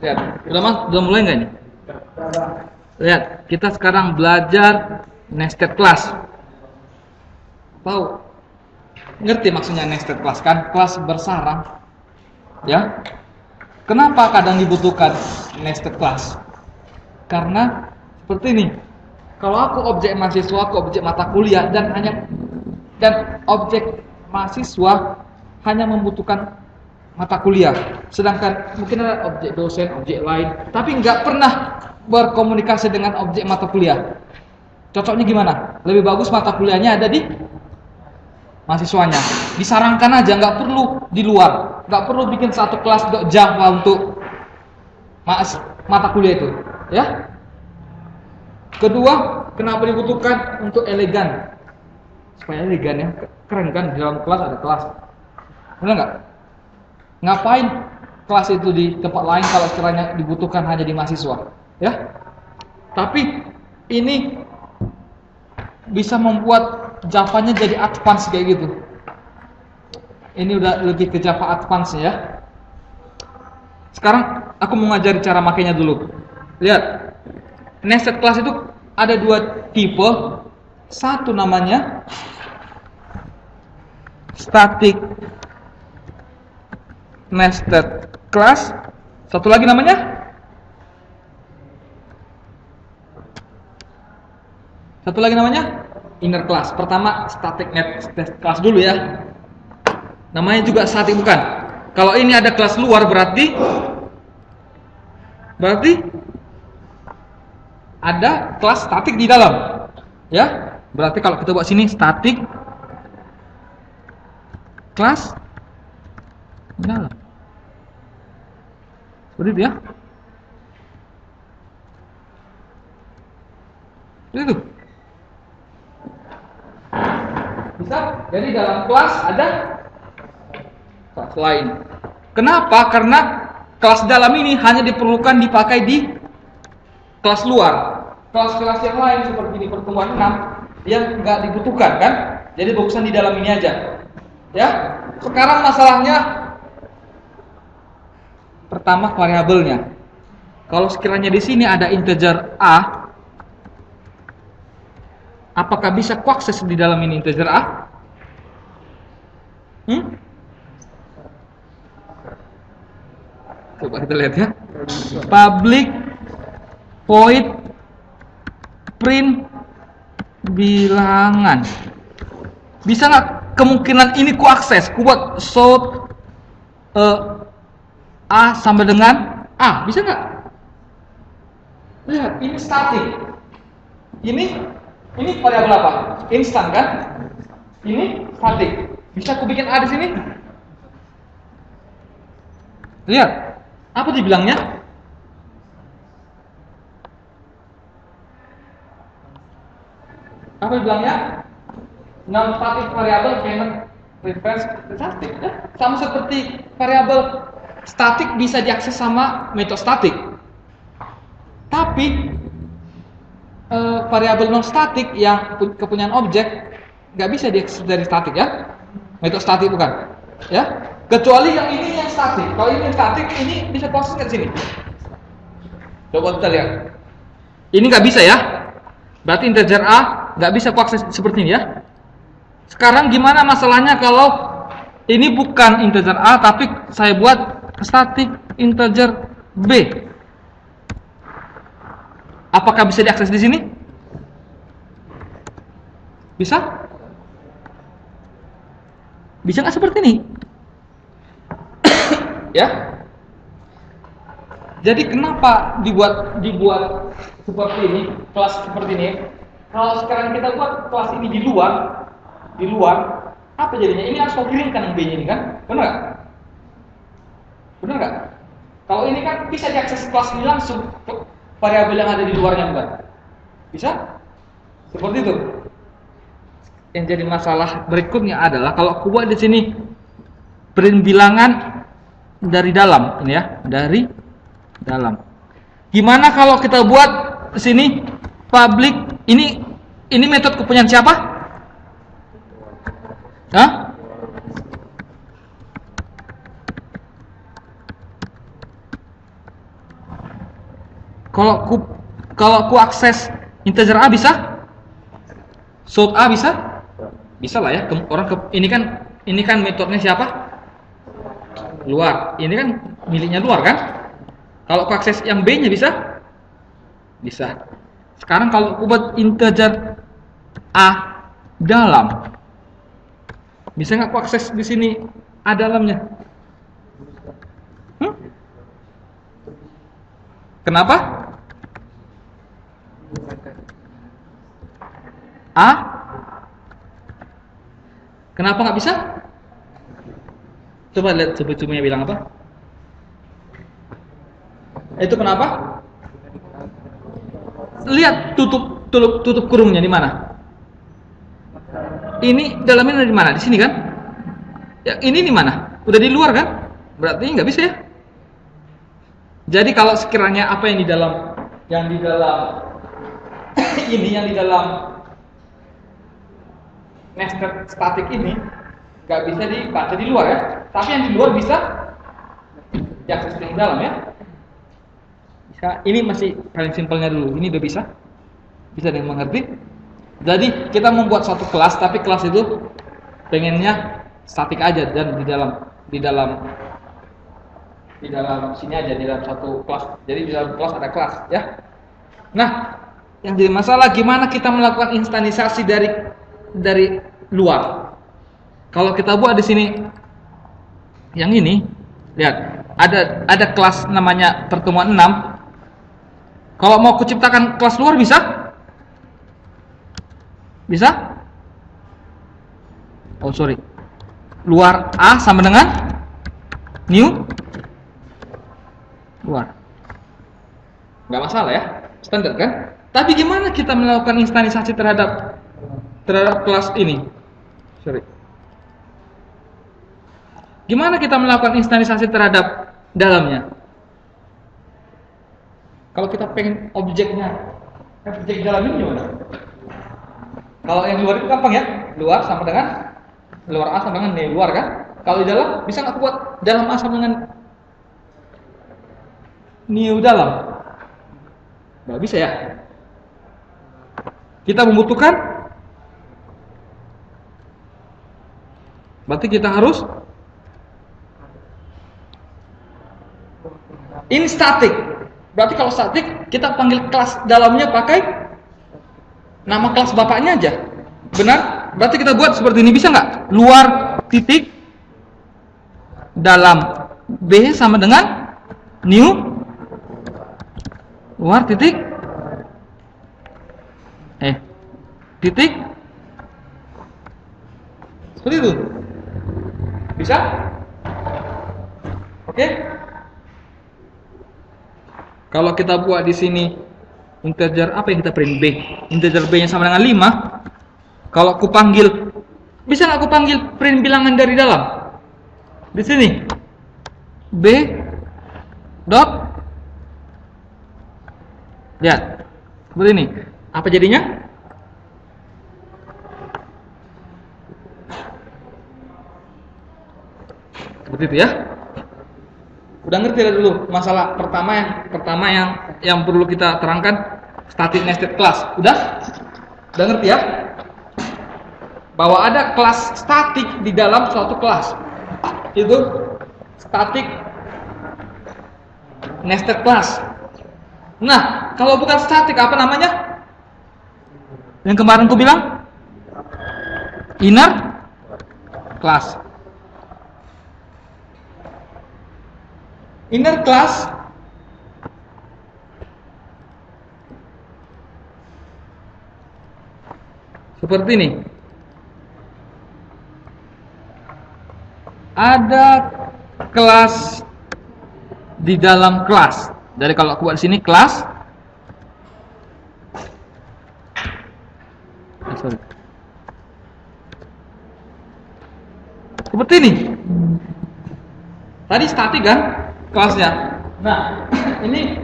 Lihat, udah mulai nggak nih? Lihat, kita sekarang belajar nested class. Tahu? Ngerti maksudnya nested class kan? Kelas bersarang. Ya. Kenapa kadang dibutuhkan nested class? Karena seperti ini. Kalau aku objek mahasiswa, aku objek mata kuliah dan objek mahasiswa hanya membutuhkan mata kuliah, sedangkan mungkin ada objek dosen, objek lain, tapi nggak pernah berkomunikasi dengan objek mata kuliah. Cocoknya gimana? Lebih bagus mata kuliahnya ada di mahasiswanya. Disarankan aja, nggak perlu di luar, nggak perlu bikin satu kelas Java untuk mata kuliah itu, ya. Kedua, kenapa dibutuhkan? Untuk elegan, supaya elegan ya, keren kan di dalam kelas ada kelas, benar nggak? Ngapain kelas itu di tempat lain kalau sekiranya dibutuhkan hanya di mahasiswa, ya? Tapi ini bisa membuat Java-nya jadi advance kayak gitu. Ini udah lebih ke Java advance ya. Sekarang aku mau ngajari cara makainya dulu. Lihat, nested class itu ada dua tipe. Satu namanya static nested class. Satu lagi namanya inner class. Pertama static nested class dulu ya. Namanya juga static bukan? Kalau ini ada kelas luar berarti ada kelas static di dalam. Ya? Berarti kalau kita buat sini static class di dalam. Seperti itu ya. Itu. Bisa? Jadi dalam kelas ada kelas lain. Kenapa? Karena kelas dalam ini hanya diperlukan dipakai di kelas luar. Kelas-kelas yang lain seperti di pertemuan 6 yang nggak dibutuhkan kan? Jadi bagusan di dalam ini aja. Ya. Sekarang masalahnya pertama variabelnya. Kalau sekiranya di sini ada integer a, apakah bisa kuakses di dalam ini integer a? Coba kita lihat ya. Public void print bilangan. Bisa nggak kemungkinan ini kuakses? Kubuat show A sama dengan A, bisa nggak? Lihat, ini static. Ini variabel apa? Instan kan? Ini static. Bisa aku bikin A di sini? Lihat, apa dibilangnya? Apa dibilangnya? Non static variable cannot reference static. Sama seperti variabel static bisa diakses sama metode static. Tapi variabel non static yang kepunyaan objek nggak bisa diakses dari static ya. Metode static bukan. Ya. Kecuali yang ini yang static. Kalau ini yang static, ini bisa proses ke sini. Coba kita lihat. Ini nggak bisa ya. Berarti integer A nggak bisa kuakses seperti ini ya. Sekarang gimana masalahnya kalau ini bukan integer A tapi saya buat static integer B? Apakah bisa diakses di sini? Bisa? Bisa nggak seperti ini? Ya. Jadi kenapa dibuat seperti ini, kelas seperti ini? Kalau sekarang kita buat kelas ini di luar, apa jadinya? Ini harus kau kirimkan yang B-nya ini kan? Benar nggak? Benar nggak? Kalau ini kan bisa diakses kelas ini langsung, variabel yang ada di luarnya bukan? Bisa? Seperti itu. Yang jadi masalah berikutnya adalah kalau aku buat di sini print bilangan dari dalam, ini ya, dari dalam. Gimana kalau kita buat di sini public, ini metode kepunyaan siapa? Hah? Kalau ku akses integer A bisa? Sort A bisa? Bisa lah ya. Ini kan metodenya siapa? Luar. Ini kan miliknya luar kan? Kalau ku akses yang B-nya bisa? Bisa. Sekarang kalau ku buat integer A dalam, bisa nggak ku akses di sini A dalamnya? Kenapa? A? Kenapa nggak bisa? Coba lihat coba-cobanya bilang apa? Itu kenapa? Lihat tutup kurungnya di mana? Ini dalamnya di mana? Di sini kan? Ya, ini di mana? Udah di luar kan? Berarti nggak bisa ya? Jadi kalau sekiranya apa yang di dalam yang di dalam nested static ini nggak bisa dibaca di luar ya, tapi yang di luar bisa diakses di dalam ya. Bisa. Ini masih paling simpelnya dulu. Ini udah bisa dengan mengerti. Jadi kita membuat suatu kelas, tapi kelas itu pengennya statik aja dan di dalam sini aja, di dalam satu kelas. Jadi di dalam kelas ada kelas ya. Nah, yang jadi masalah gimana kita melakukan instansasi dari luar. Kalau kita buat di sini yang ini, lihat, ada kelas namanya pertemuan 6. Kalau mau kuciptakan kelas luar bisa? Bisa? Oh, sorry. Luar A sama dengan new luar. Nggak masalah ya, standar kan? Tapi gimana kita melakukan instansasi terhadap kelas ini? Sorry. Gimana kita melakukan instansasi terhadap dalamnya? Kalau kita pengen objek dalam ini gimana? Kalau yang luar itu gampang ya, luar A sama dengan luar kan? Kalau di dalam bisa nggak buat dalam A sama dengan new dalam? Nggak bisa ya. Kita membutuhkan, berarti kita harus in static. Berarti kalau static kita panggil kelas dalamnya pakai nama kelas bapaknya aja. Benar? Berarti kita buat seperti ini, bisa nggak? Luar titik dalam B sama dengan new luar titik titik seperti itu. Bisa? Oke? Kalau kita buat di sini integer apa yang kita print? B. Integer B-nya sama dengan 5. Kalau aku panggil, bisa nggak aku panggil print bilangan dari dalam? Di sini. B dot, lihat. Seperti ini. Apa jadinya? Seperti itu ya. Udah ngerti ya dulu masalah pertama yang perlu kita terangkan, static nested class. Udah ngerti ya? Bahwa ada kelas static di dalam suatu kelas. Itu static nested class. Nah, kalau bukan static apa namanya? Yang kemarin aku bilang inner class. Inner class seperti ini. Ada kelas di dalam kelas. Dari kalau aku buat di sini kelas. Seperti ini. Tadi statik kan kelasnya. Nah, ini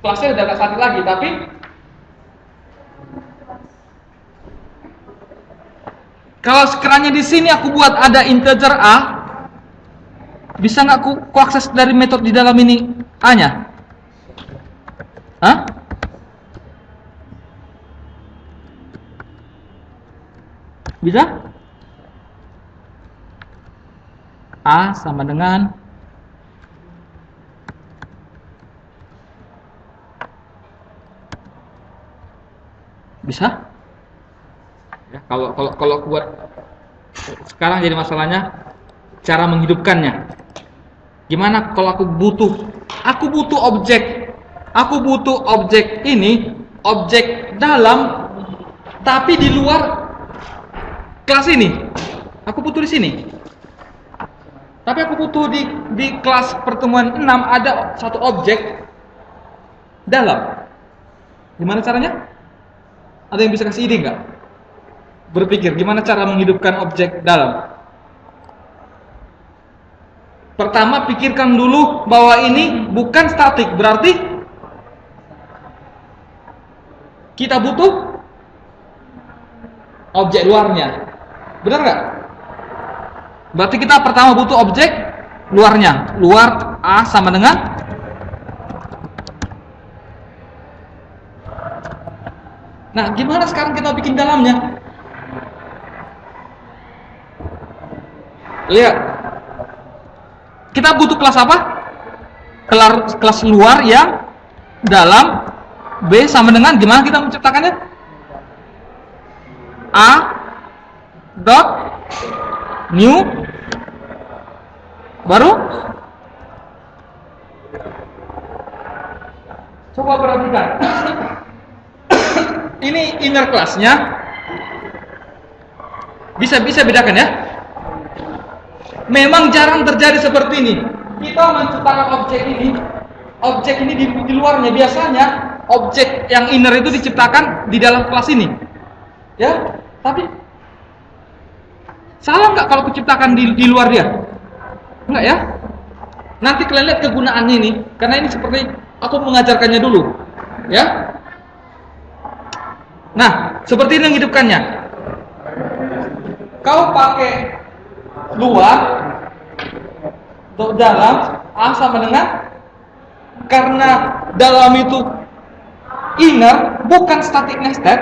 kelasnya udah gak statik lagi, tapi kalau sekiranya di sini aku buat ada integer A, bisa nggak aku akses dari metode di dalam ini A-nya? Hah? Bisa? A sama dengan bisa? Ya, kalau buat sekarang jadi masalahnya cara menghidupkannya. Gimana kalau aku butuh objek ini, objek dalam tapi di luar kelas ini. Aku butuh di sini. Tapi aku butuh di kelas pertemuan 6 ada satu objek dalam. Gimana caranya? Ada yang bisa kasih ide nggak? Berpikir gimana cara menghidupkan objek dalam? Pertama pikirkan dulu bahwa ini bukan statik, berarti kita butuh objek luarnya. Benar nggak? Berarti kita pertama butuh objek luarnya. Luar A sama dengan nah, gimana sekarang kita bikin dalamnya? Lihat. Kita butuh kelas apa? Kelas luar yang dalam B sama dengan gimana kita menciptakannya? A dot new baru coba perhatikan. Ini inner class-nya. Bisa bedakan ya. Memang jarang terjadi seperti ini. Kita menciptakan objek ini di luarnya. Biasanya objek yang inner itu diciptakan di dalam kelas ini. Ya, tapi salah nggak kalau kuciptakan di luar dia? Enggak ya? Nanti kalian lihat kegunaannya ini, karena ini seperti aku mengajarkannya dulu. Ya. Nah, seperti ini menghidupkannya. Kau pakai luar atau dalam A sama dengan karena dalam itu inner bukan static nested,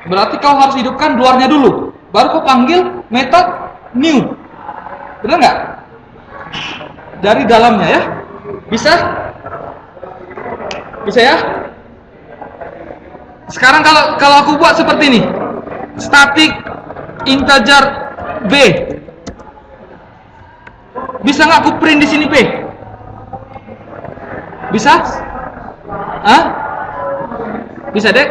berarti kau harus hidupkan luarnya dulu, baru kau panggil metode new. Benar nggak? Dari dalamnya ya. Bisa ya. Sekarang kalau aku buat seperti ini, static integer B, bisa nggak aku print di sini P? Bisa? Hah? Bisa deh.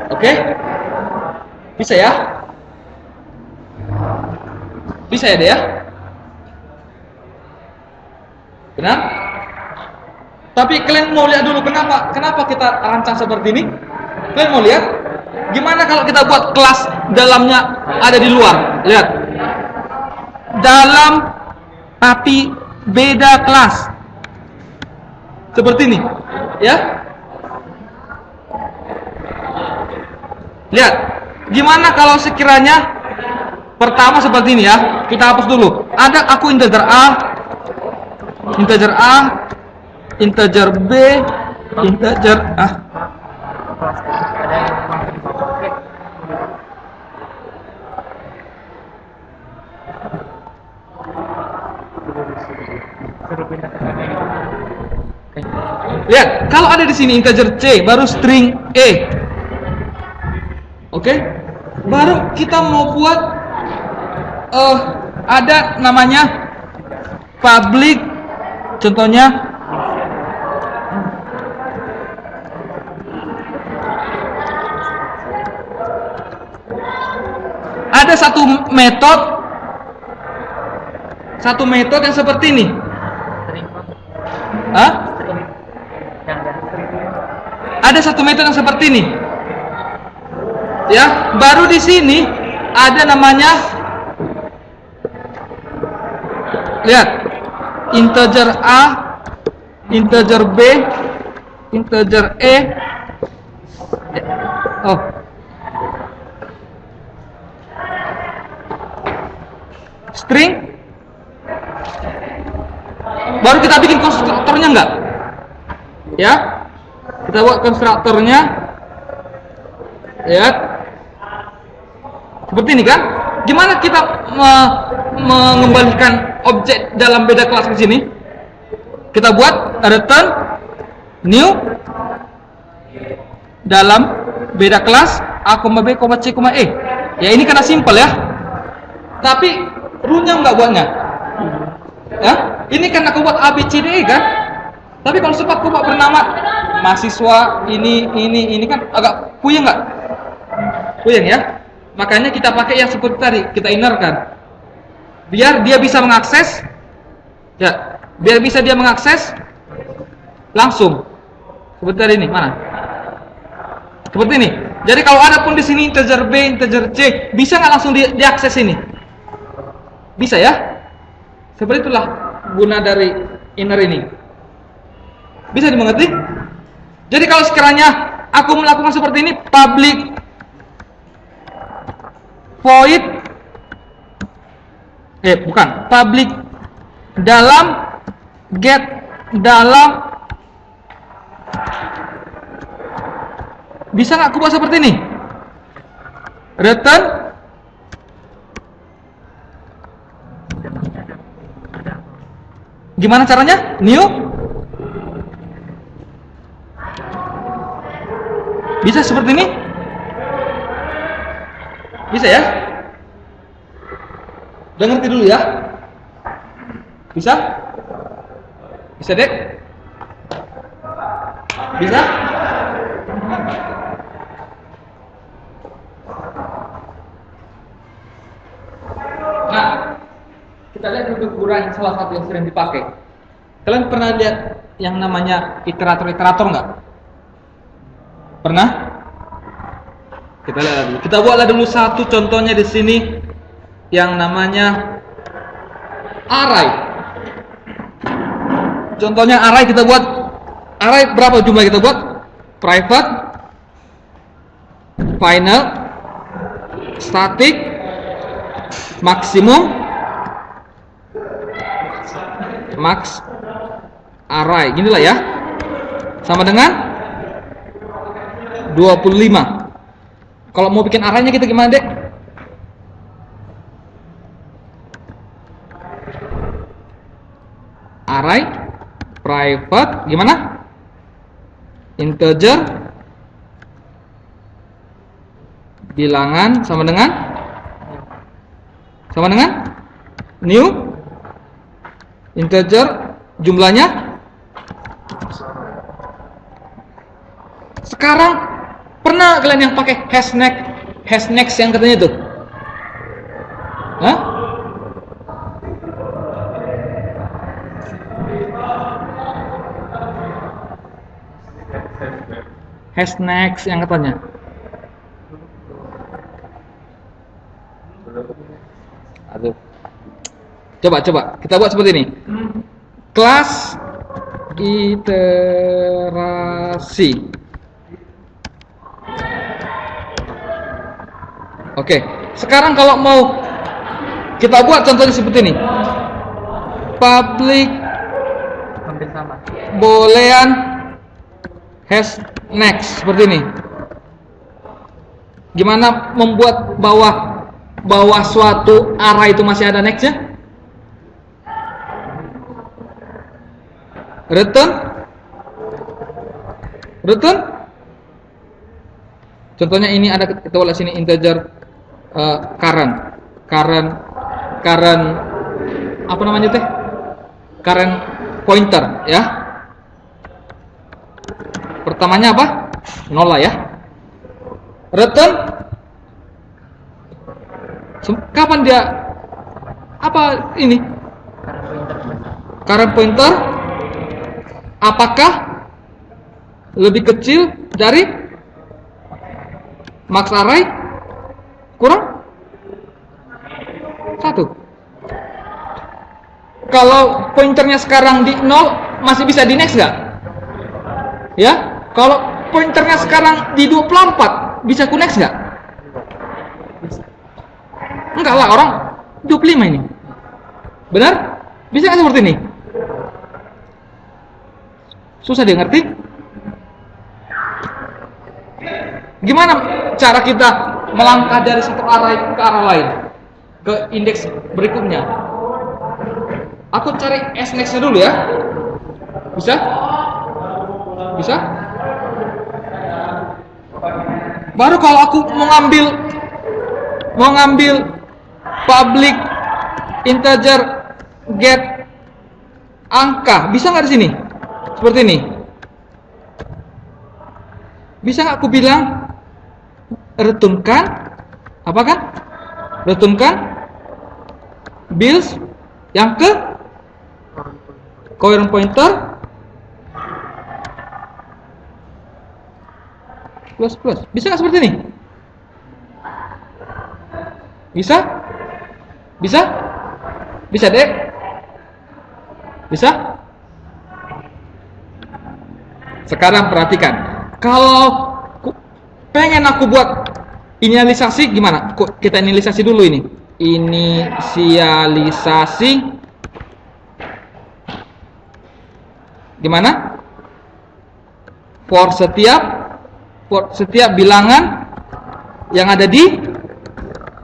Oke? Bisa ya? Bisa ya deh ya? Benar? Tapi kalian mau lihat dulu kenapa kita rancang seperti ini? Kalian mau lihat? Gimana kalau kita buat kelas dalamnya ada di luar? Lihat. Dalam tapi beda kelas. Seperti ini. Ya? Lihat. Gimana kalau sekiranya pertama seperti ini ya. Kita hapus dulu. Ada aku integer A, integer B, integer A. Lihat, kalau ada di sini integer C, baru string E. Oke? Baru kita mau buat ada namanya public, contohnya ada satu metode yang seperti ini. Hah? Ada satu metode yang seperti ini. Ya, baru di sini ada namanya, lihat, integer A, integer B, integer E. Oh. String Baru kita bikin konstruktornya enggak? Ya. Kita buat konstruktornya. Ya. Seperti ini kan? Gimana kita mengembalikan objek dalam beda kelas di sini? Kita buat return new dalam beda kelas A, B, C, E. Ya ini karena simple ya. Tapi runyam nggak buatnya? Ya? Ini kan aku buat A, B, C, D, E kan? Tapi kalau sempat aku buat bernama mahasiswa ini kan agak puyeng nggak? Puyeng ya? Makanya kita pakai yang seperti tadi, kita innerkan. Biar dia bisa mengakses, ya, biar bisa dia mengakses langsung. Seperti tadi ini, mana? Seperti ini. Jadi kalau ada pun di sini integer B, integer C, bisa nggak langsung diakses ini? Bisa ya? Seperti itulah guna dari inner ini. Bisa dimengerti? Jadi kalau sekiranya aku melakukan seperti ini, public void public dalam get dalam, bisa nggak aku buat seperti ini? Return gimana caranya? New bisa seperti ini? Bisa ya? Udah ngerti dulu ya? Bisa? Bisa dek? Bisa? Nah, kita lihat dulu ukuran salah satu yang sering dipakai. Kalian pernah lihat yang namanya iterator nggak? Pernah? Kita lihat dulu. Kita buatlah dulu satu contohnya di sini yang namanya array. Contohnya array, kita buat array berapa jumlah kita buat? Private, final, static, maksimum, max, array. Ginilah ya. Sama dengan 25. Kalau mau bikin arraynya kita gimana, Dek? Array private gimana? Integer bilangan sama dengan new integer jumlahnya. Sekarang pernah kalian yang pakai hash next yang katanya itu? Hah? Hash next yang katanya. Aduh. Coba kita buat seperti ini. Kelas iterasi. Oke, sekarang kalau mau kita buat contohnya seperti ini. Public boolean hash next seperti ini. Gimana membuat bawah suatu array itu masih ada nextnya? Return. Contohnya ini ada, kita lihat sini integer current apa namanya teh? Current pointer ya. Pertamanya apa? 0 lah ya. Return kapan dia apa ini? Current pointer apakah lebih kecil dari max array kurang 1. Kalau pointernya sekarang di 0 masih bisa di next nggak? Ya, kalau pointernya sekarang di 24 bisa ku next nggak? Enggak lah, orang 25 ini. Benar? Bisa nggak seperti ini? Susah dia ngerti? Gimana cara kita melangkah dari satu arah ke arah lain, ke indeks berikutnya? Aku cari S-next-nya dulu ya. Bisa? Bisa? Baru kalau aku mau ngambil public integer get angka, bisa nggak di sini? Seperti ini. Bisa nggak aku bilang returnkan apa kan? Returnkan bills yang ke coherent pointer plus. Bisa nggak seperti ini? Bisa? Bisa? Bisa dek? Bisa? Sekarang perhatikan, kalau pengen aku buat inisialisasi gimana? Kita inisialisasi dulu ini. Inisialisasi gimana? For setiap bilangan yang ada di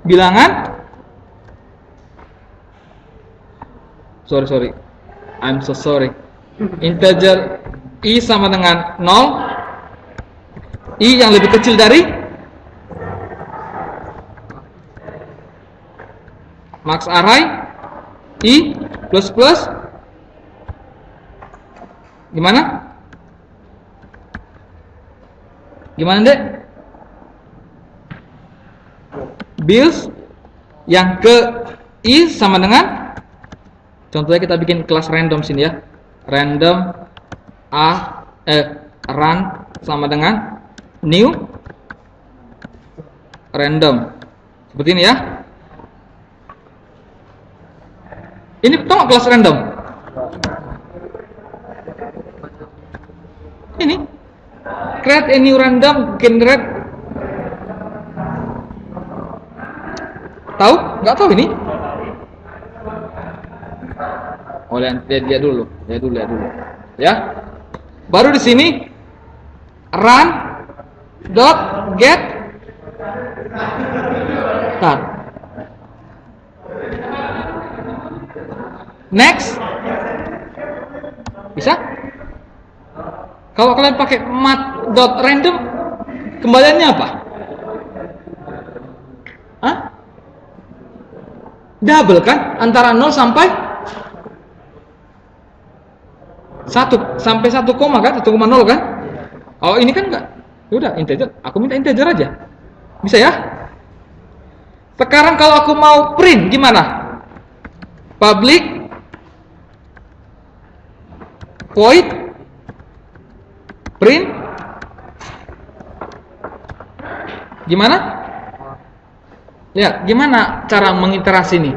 bilangan sorry I'm so sorry, integer i sama dengan 0, i yang lebih kecil dari max array i plus gimana dek? Bills yang ke i sama dengan, contohnya kita bikin kelas random sini ya, random run sama dengan new random, seperti ini ya. Ini tolong kelas random ini create a new random generate. Tahu? Nggak tahu ini? Oh, lihat dulu. Ya. Baru di sini run dot get start. Next. Bisa? Kalau kalian pakai mat.random, kembaliannya apa? Hah? Double kan? Antara 0 sampai 1 sampai 1, kan? 1,0 kan? Oh, ini kan enggak. Udah integer. Aku minta integer aja. Bisa ya? Sekarang kalau aku mau print gimana? Public void print gimana? Lihat, gimana cara mengiterasi ini?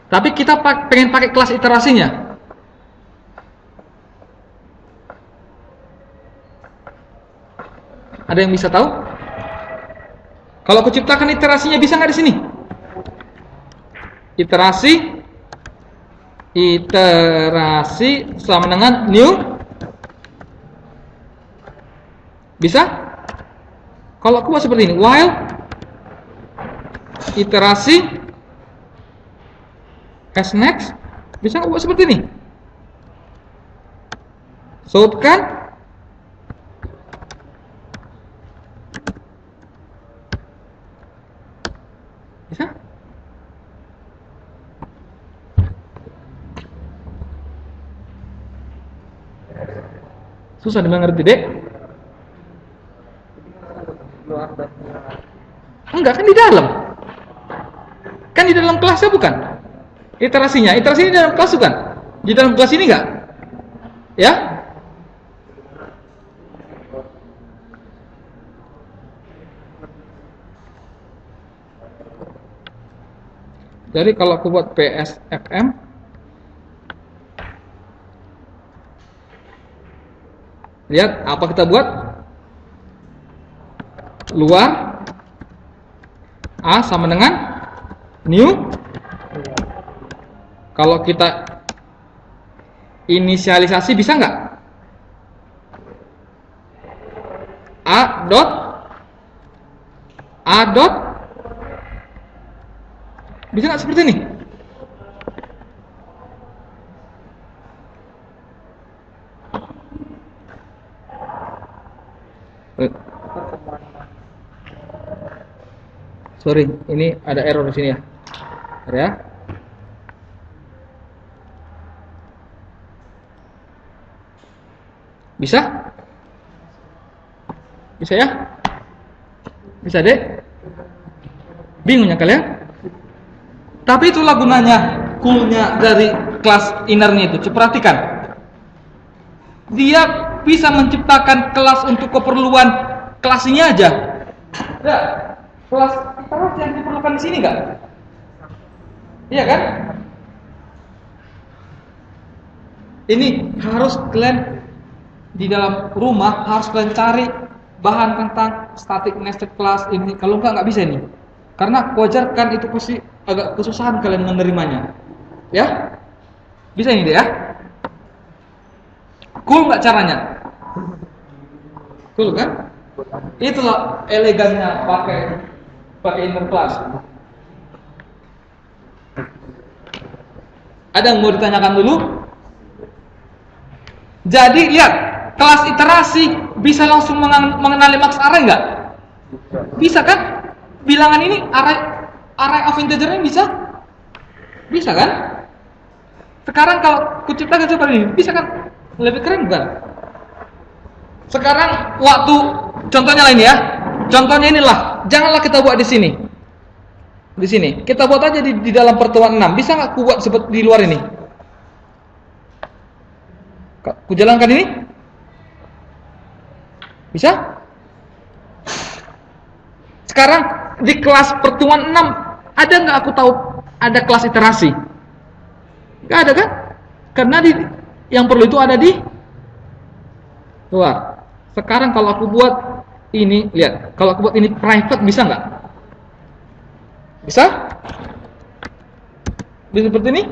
Tapi kita pengen pakai kelas iterasinya. Ada yang bisa tahu? Kalau aku ciptakan iterasinya bisa nggak di sini? Iterasi sama dengan new. Bisa? Kalau aku buat seperti ini, while iterasi as next, bisa nggak buat seperti ini? Sort kan? Bisa? Susah dimengerti, Dek? Enggak, kan di dalam. Kan di dalam kelasnya bukan? Iterasinya di dalam kelas bukan? Di dalam kelas ini enggak? Ya? Jadi kalau aku buat PSFM, lihat apa kita buat? Luar A sama dengan new. Kalau kita inisialisasi bisa nggak? A dot A dot. Bisa nggak seperti ini? Sorry, ini ada error di sini ya. Bentar ya. Bisa? Bisa ya? Bisa deh? Bingung ya kalian? Tapi itulah gunanya, coolnya dari kelas innernya itu. Coba perhatikan. Dia bisa menciptakan kelas untuk keperluan kelas ini aja. Ya, kelas iterasi yang diperlukan di sini enggak? Iya kan? Ini harus kalian di dalam rumah harus kalian cari bahan tentang static nested class ini. Kalau enggak bisa ini. Karena wajarkan itu pasti agak kesusahan kalian menerimanya. Ya? Bisa ini deh ya? Cool nggak caranya? Cool kan? Itulah elegannya pakai inner class. Ada yang mau ditanyakan dulu? Jadi lihat, kelas iterasi bisa langsung mengenali max array nggak? Bisa kan? Bilangan ini array of integer-nya bisa? Bisa kan? Sekarang kalau kuciptakan seperti ini, bisa kan? Lebih keren bukan? Sekarang waktu contohnya lain ya. Contohnya inilah, janganlah kita buat di sini. Di sini. Kita buat aja di dalam pertemuan 6. Bisa nggak ku buat seperti di luar ini? Ku jalankan ini? Bisa? Sekarang di kelas pertemuan 6 ada nggak aku tahu ada kelas iterasi? Nggak ada kan? Karena yang perlu itu ada di luar. Sekarang kalau aku buat ini, lihat, kalau aku buat ini private bisa nggak? Bisa? Bisa seperti ini?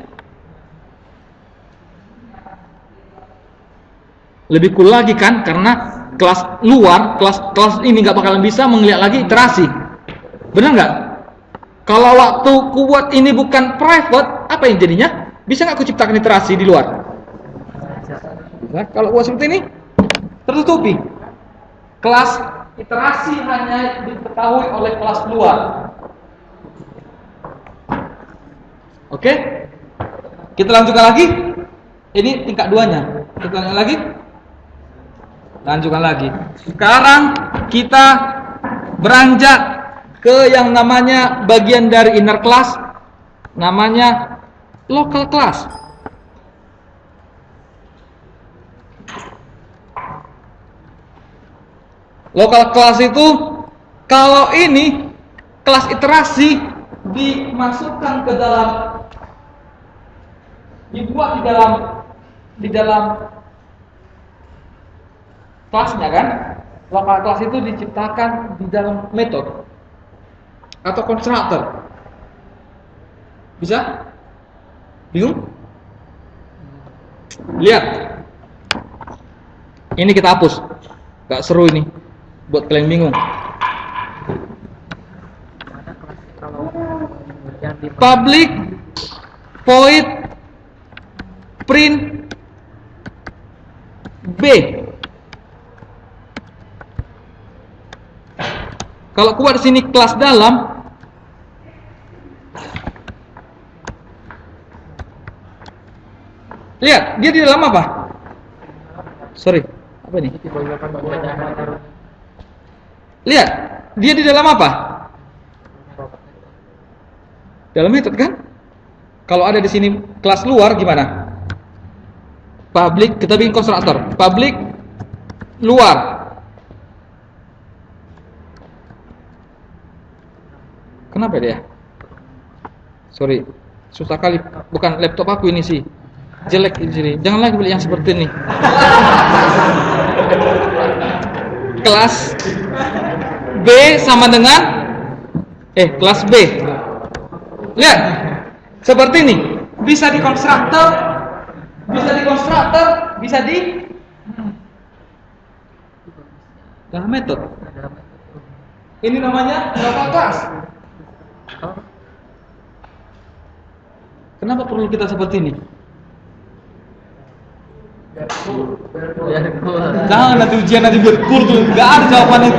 Lebih cool lagi kan? Karena kelas luar, kelas ini nggak bakalan bisa melihat lagi iterasi. Benar nggak? Kalau waktu ku buat ini bukan private, apa yang jadinya? Bisa nggak aku ciptakan iterasi di luar? Bisa. Kalau buat seperti ini, tertutupi. Kelas iterasi hanya diketahui oleh kelas luar. Oke? Kita lanjutkan lagi. Ini tingkat 2-nya. Kita lanjutkan lagi. Lanjutkan lagi. Sekarang kita beranjak ke yang namanya bagian dari inner class, namanya local class. Local class itu kalau ini kelas iterasi dimasukkan ke dalam, dibuat di dalam kelasnya kan. Local class itu diciptakan di dalam metode atau constructor. Bisa? Bingung? Lihat. Ini kita hapus. Gak seru ini. Buat kalian bingung. Public void print B. Kalau keluar sini kelas dalam, lihat dia di dalam apa? Sorry, apa ini? Lihat, dia di dalam apa? Dalam method kan? Kalau ada di sini kelas luar gimana? Public, kita bikin konstruktor. Public luar. Kenapa dia? Sorry, susah kali. Bukan laptop aku ini sih. Jelek di sini. Jangan lagi beli yang seperti ini. Kelas B sama dengan kelas B. Lihat, seperti ini. Bisa di konstruktor, bisa di dalam metode. Ini namanya local class. Kenapa perlu kita seperti ini? Jangan nanti ujian nanti biar cool tuh, nggak ada jawabannya.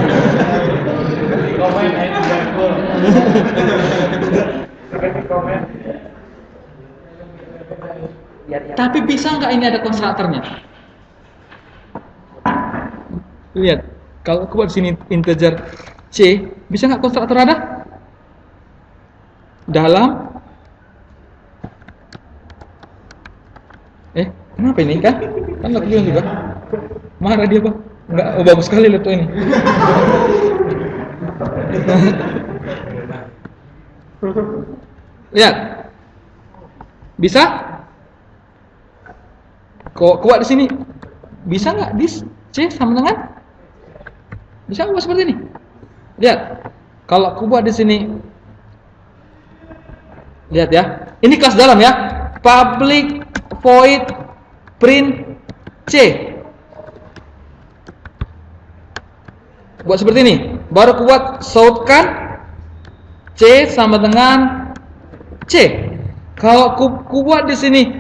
Tapi bisa nggak ini ada konstruktornya? Lihat, kalau aku buat sini integer C, bisa nggak konstruktor ada? Dalam kenapa ini kan? Kan aku bilang juga marah dia bang. Enggak, bagus sekali lihat tuh ini. Lihat, bisa? Kok kuat di sini? Bisa nggak di C sama dengan? Bisa nggak seperti ini? Lihat, kalau aku buat di sini, lihat ya. Ini kelas dalam ya. Public void print C. Buat seperti ini. Baru aku buat shoutkan C sama dengan C. Kalau aku buat di sini,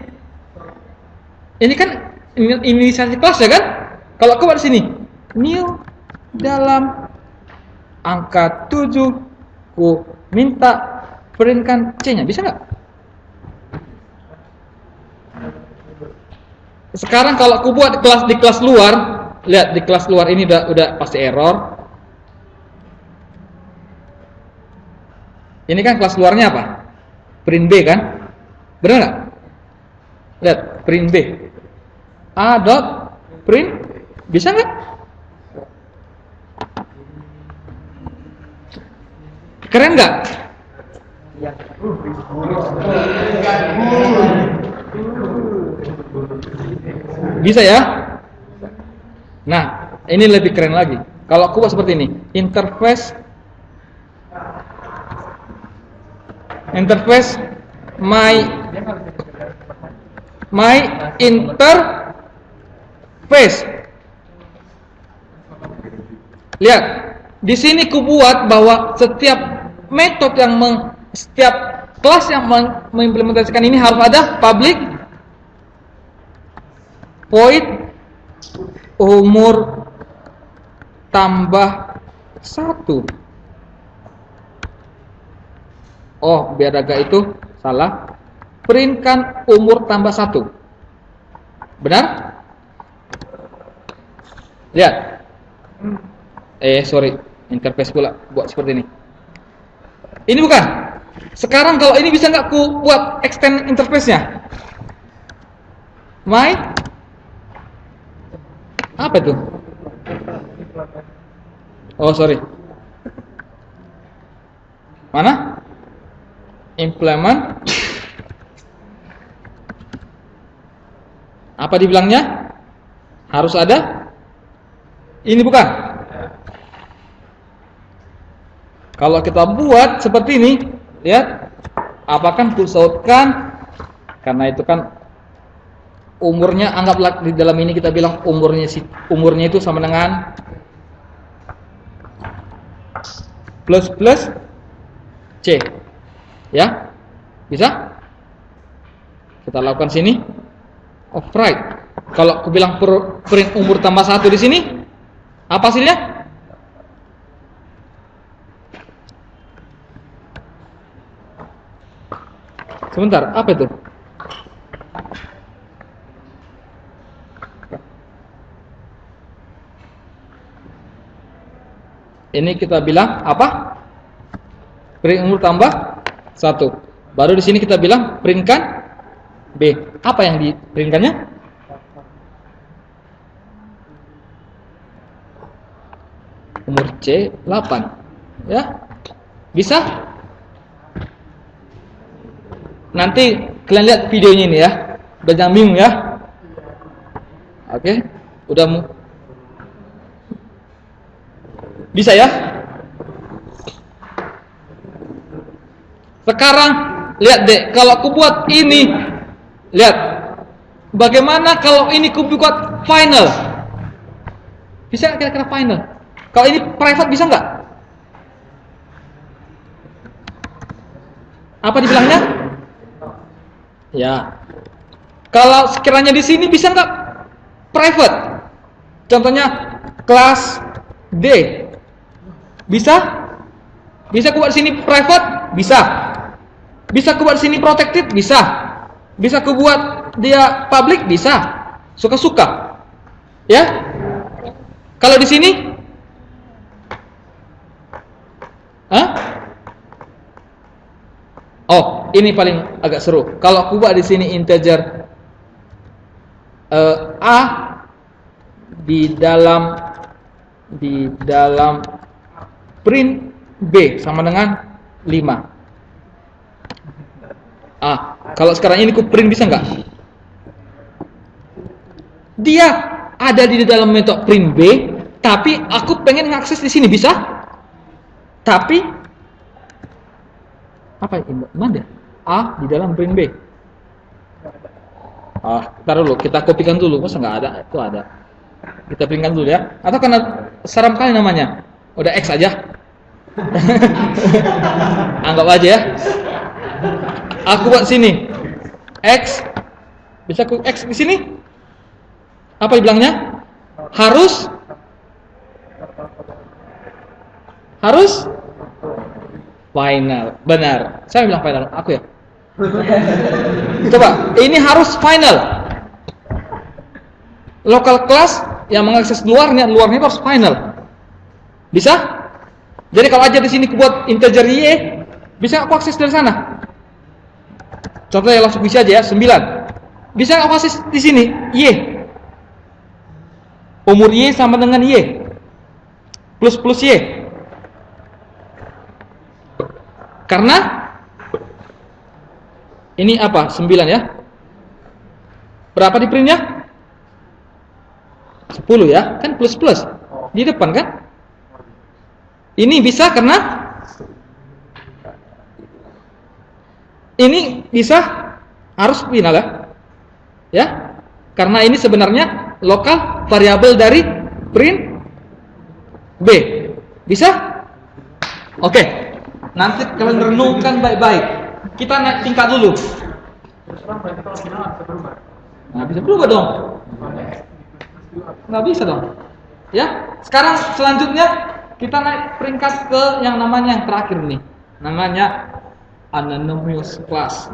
ini kan inisiasi kelas ya kan? Kalau aku buat di sini, new dalam angka 7, ku minta printkan C-nya, bisa nggak? Sekarang kalau aku buat di kelas luar, lihat di kelas luar ini udah pasti error. Ini kan kelas luarnya apa? Print B kan? Benar nggak? Lihat print B. A dot print bisa nggak? Keren nggak? Bisa ya? Nah, ini lebih keren lagi. Kalau aku buat seperti ini, interface my interface. Lihat, di sini ku buat bahwa setiap metode setiap kelas yang mengimplementasikan ini harus ada public void umur tambah 1. Oh, biar agak itu salah. Printkan umur tambah 1. Benar? Lihat. Sorry, interface pula buat seperti ini. Ini bukan. Sekarang kalau ini bisa nggak ku buat extend interface-nya? Apa itu? Oh, sorry. Mana? Implement. Apa dibilangnya? Harus ada? Ini bukan. Kalau kita buat seperti ini, lihat, apakan ku shoutkan, karena itu kan umurnya, anggaplah di dalam ini kita bilang umurnya itu sama dengan plus C. Ya? Bisa? Kita lakukan sini. Override. Kalau aku bilang print umur tambah 1 di sini, apa hasilnya? Sebentar, apa itu? Ini kita bilang apa? Print umur tambah 1. Baru di sini kita bilang printkan B. Apa yang diprintkannya? Umur C 8. Ya? Bisa? Nanti kalian lihat videonya ini ya. Udah jangan bingung ya. Oke? Udah bisa ya? Sekarang lihat deh, kalau aku buat ini, lihat. Bagaimana kalau ini aku buat final? Bisa kira-kira final? Kalau ini private bisa nggak? Apa dibilangnya? Ya. Kalau sekiranya di sini bisa nggak private? Contohnya kelas D. Bisa? Bisa aku buat di sini private? Bisa. Bisa aku buat di sini protected? Bisa. Bisa aku buat dia public? Bisa. Suka-suka. Ya? Kalau di sini? Hah? Oh, ini paling agak seru. Kalau aku buat di sini integer A di dalam print B sama dengan 5. Kalau sekarang ini ku print bisa nggak? Dia ada di dalam metode print B, tapi aku pengen ngakses di sini bisa? Tapi apa ini? Mana? A di dalam print B. Ntar dulu, kita kopikan dulu. Masa nggak ada? Itu ada. Kita printkan dulu ya. Atau karena seram kali namanya. Udah X aja. Anggap aja ya. Aku buat sini X. Bisa aku X di sini? Apa dibilangnya? Harus final. Benar. Saya bilang final. Aku ya. Coba, ini harus final. Local class yang mengakses luarnya harus final. Bisa? Jadi kalau aja di sini aku buat integer Y, bisa aku akses dari sana. Contohnya langsung bisa aja ya, 9. Bisa aku akses di sini Y. Umur Y sama dengan Y. Plus Y. Karena ini apa? 9 ya. Berapa di printnya? 10 ya. Kan plus. Di depan kan? Ini bisa karena ini bisa harus final ya. Ya. Karena ini sebenarnya lokal variabel dari print B. Bisa? Oke. Nanti kalian renungkan baik-baik. Kita naik tingkat dulu. Nggak bisa berubah dong. Nggak bisa dong. Ya. Sekarang selanjutnya kita naik peringkat ke yang namanya yang terakhir nih. Namanya anonymous class.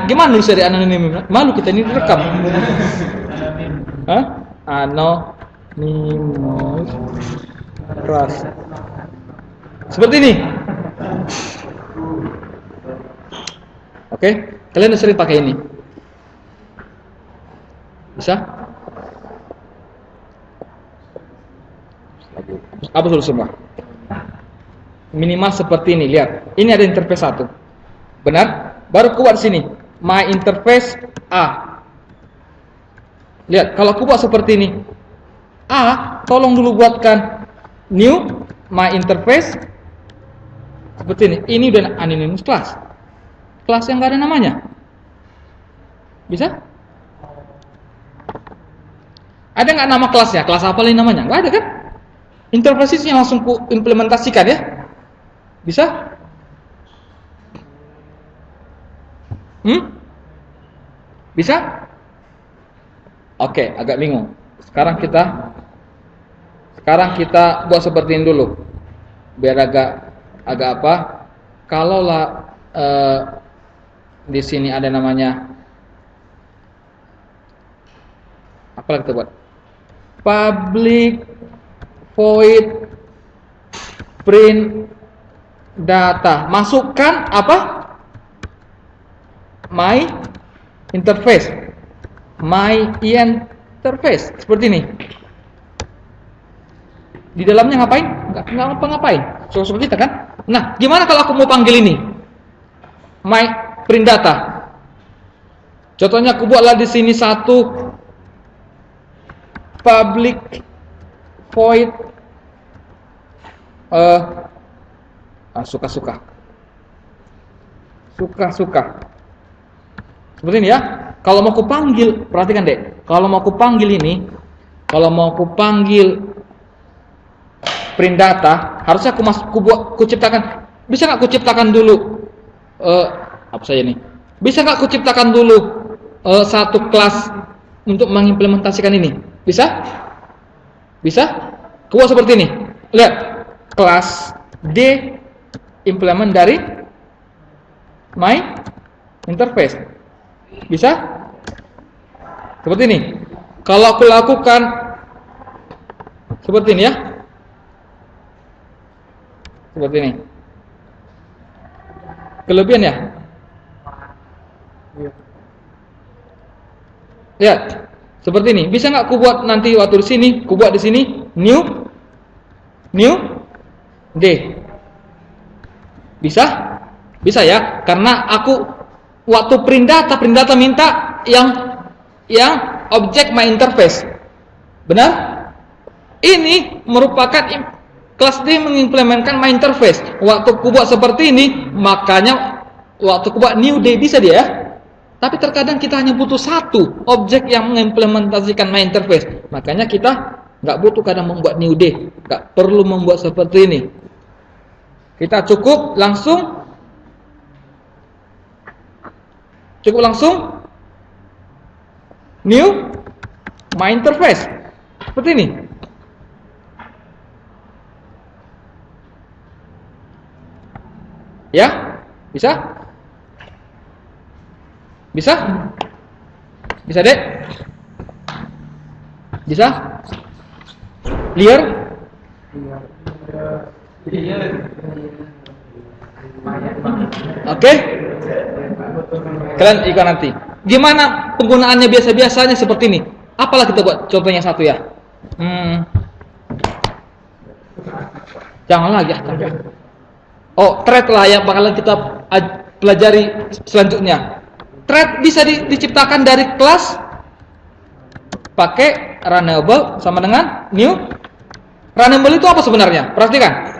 Gimana nulis dari anonymous? Malu kita ini direkam. Anonymous class. Seperti ini. Oke, kalian sering pakai ini. Bisa? Apa dulu semua? Minimal seperti ini, lihat. Ini ada interface 1. Benar? Baru keluar sini. My interface A. Lihat, kalau aku buat seperti ini. A, tolong dulu buatkan new my interface seperti ini. Ini udah anonymous class. Kelas yang enggak ada namanya. Bisa? Ada nggak nama kelasnya? Kelas apa lagi namanya? Nggak ada kan? Interface-nya langsung ku implementasikan ya. Bisa? Bisa? Oke, agak bingung. Sekarang kita buat seperti ini dulu. Biar agak apa? Kalau di sini ada namanya apa kita buat? Public void print data. Masukkan apa? My interface. My interface. Seperti ini. Di dalamnya ngapain? Enggak ngapa-ngapain. Seperti kita kan? Nah, gimana kalau aku mau panggil ini? My print data. Contohnya aku buatlah di sini satu public void suka-suka seperti ini ya. Kalau mau aku panggil, perhatikan deh, kalau mau aku panggil ini, kalau mau aku panggil print data, harusnya ku ciptakan. Bisa nggak ku ciptakan dulu apa saja nih? Bisa nggak ku ciptakan dulu satu kelas untuk mengimplementasikan ini? Bisa? Bisa? Ku buat seperti ini. Lihat, kelas D implement dari my interface. Bisa? Seperti ini. Kalau aku lakukan seperti ini ya. Seperti ini. Kelebihan ya? Lihat, seperti ini. Bisa nggak ku buat nanti waktu di sini? Ku buat di sini new D. Bisa? Bisa ya? Karena aku waktu print data minta yang objek my interface. Benar? Ini merupakan kelas D mengimplementkan my interface. Waktu ku buat seperti ini, makanya waktu ku buat new D bisa dia ya. Tapi terkadang kita hanya butuh satu objek yang mengimplementasikan my interface. Makanya kita nggak butuh kadang membuat new D, nggak perlu membuat seperti ini. Kita cukup langsung new my interface seperti ini. Ya, bisa? Bisa? Bisa, Dek? Bisa? Clear? Oke? Kalian ikut nanti. Gimana penggunaannya biasa-biasanya seperti ini? Apalah kita buat contohnya satu ya. Jangan lagi. Oh, thread lah yang bakalan kita pelajari selanjutnya. Thread bisa diciptakan dari kelas pakai runnable sama dengan new. Runnable itu apa sebenarnya? Perhatikan.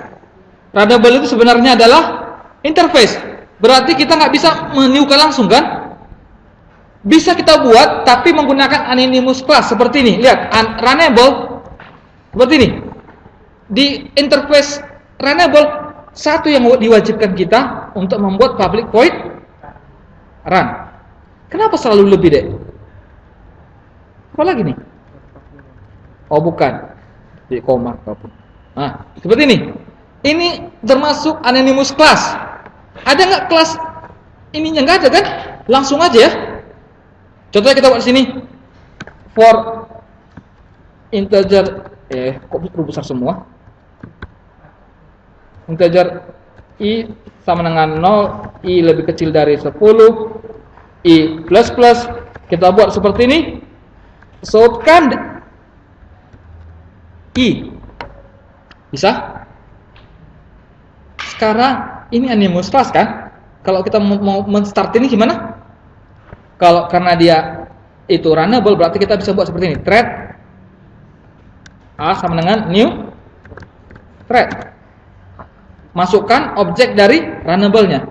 Runnable itu sebenarnya adalah interface. Berarti kita nggak bisa meniukan langsung kan? Bisa kita buat tapi menggunakan anonymous class seperti ini. Lihat, runnable seperti ini. Di interface runnable satu yang diwajibkan kita untuk membuat public void run. Kenapa selalu lebih, Dek? Apa lagi nih? Oh, bukan. Di koma apapun. Nah, seperti ini. Ini termasuk anonymous class. Ada nggak kelas ininya? Nggak ada kan? Langsung aja ya. Contohnya kita buat di sini for integer kok besar semua? Integer i sama dengan 0, i lebih kecil dari 10, i plus plus. Kita buat seperti ini. Shootkan i. Bisa? Sekarang ini anonymous class kan? Kalau kita mau men-start ini gimana? Kalau karena dia itu runnable, berarti kita bisa buat seperti ini. Thread A sama dengan new thread. Masukkan objek dari runnable-nya.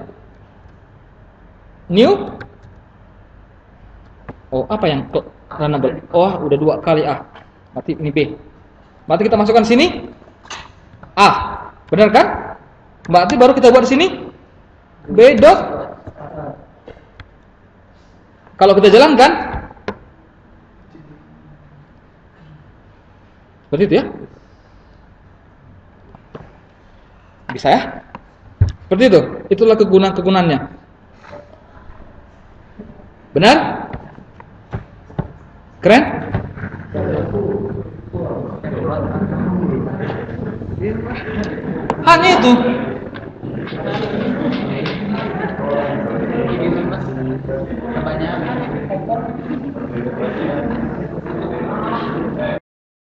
New. Oh, apa yang runnable? Oh, udah 2 kali A. Berarti ini B. Berarti kita masukkan sini A. Benar kan? Berarti baru kita buat di sini B dot. Kalau kita jalankan seperti itu ya. Bisa ya? Seperti itu. Itulah kegunaannya. Benar? Keren? Hanya itu. Kebanyakan